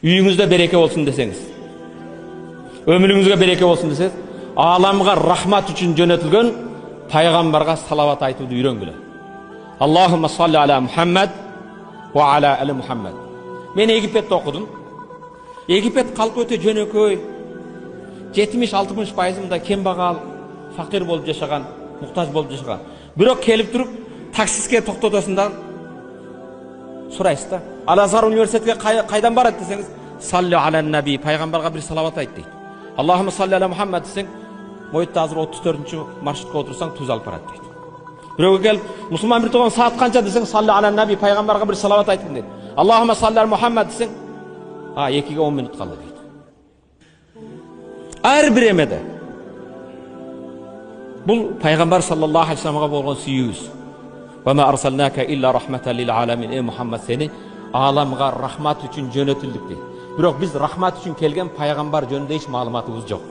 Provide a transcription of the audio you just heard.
Үйіңізде береке болсын десеңіз, өміріңізге береке болсын десеңіз, аламға рахмат үшін жөнөтілген пайғамбарға салават айтуды үйренгіле. Аллахумма салли аля Мухаммад ва аля али Мухаммад. Мен Египетте оқыдым. Египет қалқы өте жөнөкөй. 70-60% кембағал, фақир болып жашаған, мұқтаж болып жашаған. Бирок келіп тұрып, таксиске тоқтотасында сұрайсыз да. Ал-Азхар университетке қайдан барады десеңіз, салли аля наби, пайғамбарға бір салават айт дейді. Аллахумма салли аля Мухаммад десең, Мойытта азыр 34-ші маршрутқа отырсаң туз алып барады дейді. Біреуге келіп, мұсылман бір туған саат қанша десең, салли аля наби, пайғамбарға бір салават айтын дейді. Аллахумма салли аля Мухаммад десең, 2-ге 10 минут қалды дейді. Әрбір емеді. Бұл пайғамбар саллаллаху алейхи вассаламға болған сүйігіз. Ва ма арсалнака илля рахматан лил аламин. Ey Muhammad, seni аламға рахмат үшін жөнөтілдік дейді. Бирок біз рахмат үшін келген пайғамбар жөнінде еш маалыматыбыз жоқ.